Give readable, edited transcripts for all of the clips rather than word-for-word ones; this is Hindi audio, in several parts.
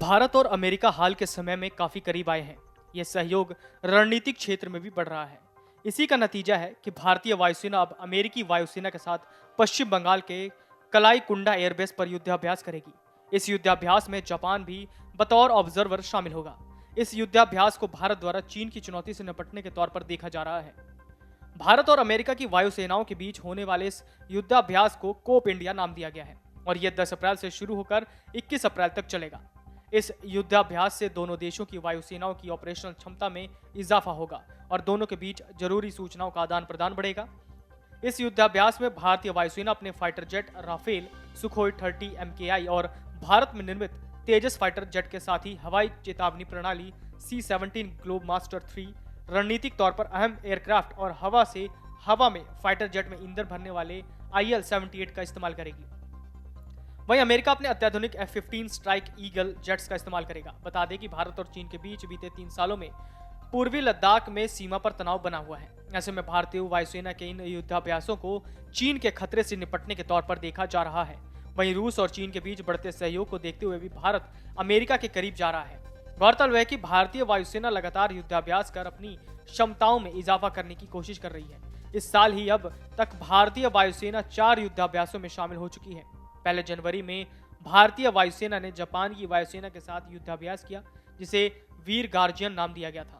भारत और अमेरिका हाल के समय में काफी करीब आए हैं। यह सहयोग रणनीतिक क्षेत्र में भी बढ़ रहा है। इसी का नतीजा है कि भारतीय वायुसेना अब अमेरिकी वायुसेना के साथ पश्चिम बंगाल के कलाईकुंडा एयरबेस पर युद्धाभ्यास करेगी। इस युद्धाभ्यास में जापान भी बतौर ऑब्जर्वर शामिल होगा। इस युद्धाभ्यास को भारत द्वारा चीन की चुनौती से निपटने के तौर पर देखा जा रहा है। भारत और अमेरिका की वायुसेनाओं के बीच होने वाले इस युद्धाभ्यास को कोप इंडिया नाम दिया गया है और यह 10 अप्रैल से शुरू होकर 21 अप्रैल तक चलेगा। इस युद्धाभ्यास से दोनों देशों की वायुसेनाओं की ऑपरेशनल क्षमता में इजाफा होगा और दोनों के बीच जरूरी सूचनाओं का आदान प्रदान बढ़ेगा। इस युद्धाभ्यास में भारतीय वायुसेना अपने fighter jet Rafale, Sukhoi 30 MKI और भारत में निर्मित तेजस फाइटर जेट के साथ ही हवाई चेतावनी प्रणाली C-17 ग्लोबमास्टर 3, रणनीतिक तौर पर अहम एयरक्राफ्ट और हवा से हवा में फाइटर जेट में ईंधन भरने वाले IL-78 का इस्तेमाल करेगी। वहीं अमेरिका अपने अत्याधुनिक F-15 स्ट्राइक ईगल जेट्स का इस्तेमाल करेगा। बता दें कि भारत और चीन के बीच बीते 3 सालों में पूर्वी लद्दाख में सीमा पर तनाव बना हुआ है। ऐसे में भारतीय वायुसेना के इन युद्धाभ्यासों को चीन के खतरे से निपटने के तौर पर देखा जा रहा है। वहीं रूस और चीन के बीच बढ़ते सहयोग को देखते हुए भी भारत अमेरिका के करीब जा रहा है। गौरतलब है कि भारतीय वायुसेना लगातार युद्धाभ्यास कर अपनी क्षमताओं में इजाफा करने की कोशिश कर रही है। इस साल ही अब तक भारतीय वायुसेना 4 युद्धाभ्यासों में शामिल हो चुकी है। पहले जनवरी में भारतीय वायुसेना ने जापान की वायुसेना के साथ युद्धाभ्यास किया, जिसे वीर गार्जियन नाम दिया गया था।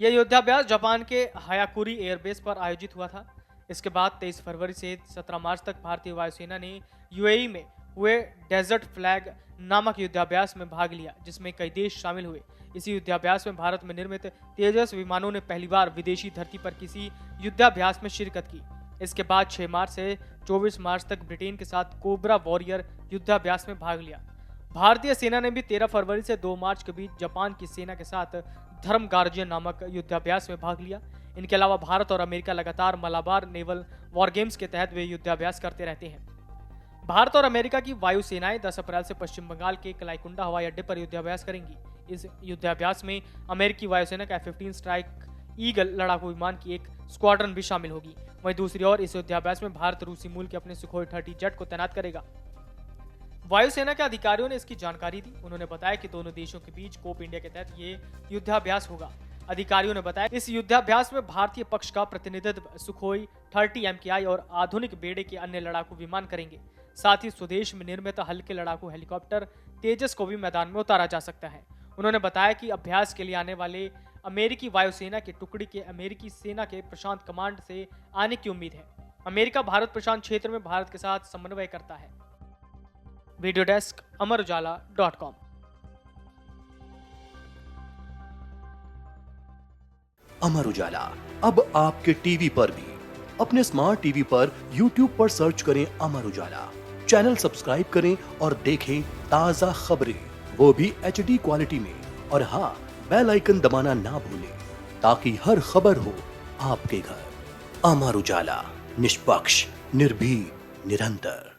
यह युद्धाभ्यास जापान के हायाकुरी एयरबेस पर आयोजित हुआ था। इसके बाद 23 फरवरी से 17 मार्च तक भारतीय वायुसेना ने यूएई में हुए डेजर्ट फ्लैग नामक युद्धाभ्यास में भाग लिया, जिसमें कई देश शामिल हुए। इसी युद्धाभ्यास में भारत में निर्मित तेजस विमानों ने पहली बार विदेशी धरती पर किसी युद्धाभ्यास में शिरकत की। इसके बाद 6 मार्च से 24 मार्च तक ब्रिटेन के साथ कोबरा वॉरियर युद्धाभ्यास में भाग लिया। भारतीय सेना ने भी 13 फरवरी से 2 मार्च के बीच जापान की सेना के साथ धर्म गार्जियन नामक युद्धाभ्यास में भाग लिया। इनके अलावा भारत और अमेरिका लगातार मलाबार नेवल वॉर गेम्स के तहत वे युद्धाभ्यास करते रहते हैं। भारत और अमेरिका की वायुसेनाएं 10 अप्रैल से पश्चिम बंगाल के कलाईकुंडा हवाई अड्डे पर युद्धाभ्यास करेंगी। इस युद्धाभ्यास में अमेरिकी वायुसेना का F-15 स्ट्राइक ईगल लड़ाकू विमान की एक स्क्वाड्रन भी शामिल होगी। वहीं दूसरी ओर इस युद्धाभ्यास में भारत रूसी मूल के अपने सुखोई 30 जेट को तैनात करेगा। वायुसेना के अधिकारियों ने इसकी जानकारी दी। उन्होंने बताया कि दोनों देशों के बीच कोप इंडिया के तहत ये युद्धाभ्यास होगा। अधिकारियों ने बताया इस युद्धाभ्यास में भारतीय पक्ष का प्रतिनिधित्व सुखोई 30 MKI और आधुनिक बेड़े के अन्य लड़ाकू विमान करेंगे। साथ ही स्वदेश में निर्मित हल्के लड़ाकू हेलीकॉप्टर तेजस को भी मैदान में उतारा जा सकता है। उन्होंने बताया कि अभ्यास के लिए आने वाले अमेरिकी वायुसेना की टुकड़ी के अमेरिकी सेना के प्रशांत कमांड से आने की उम्मीद है। अमेरिका भारत प्रशांत क्षेत्र में भारत के साथ समन्वय करता है। Video desk amarujala.com। Amar Ujala अब आपके टीवी पर भी। अपने स्मार्ट टीवी पर YouTube पर सर्च करें अमर उजाला, चैनल सब्सक्राइब करें और देखें ताजा खबरें, वो भी HD क्वालिटी में। और हाँ, बेल आइकन दबाना ना भूलें ताकि हर खबर हो आपके घर। अमर उजाला, निष्पक्ष, निर्भीक, निरंतर।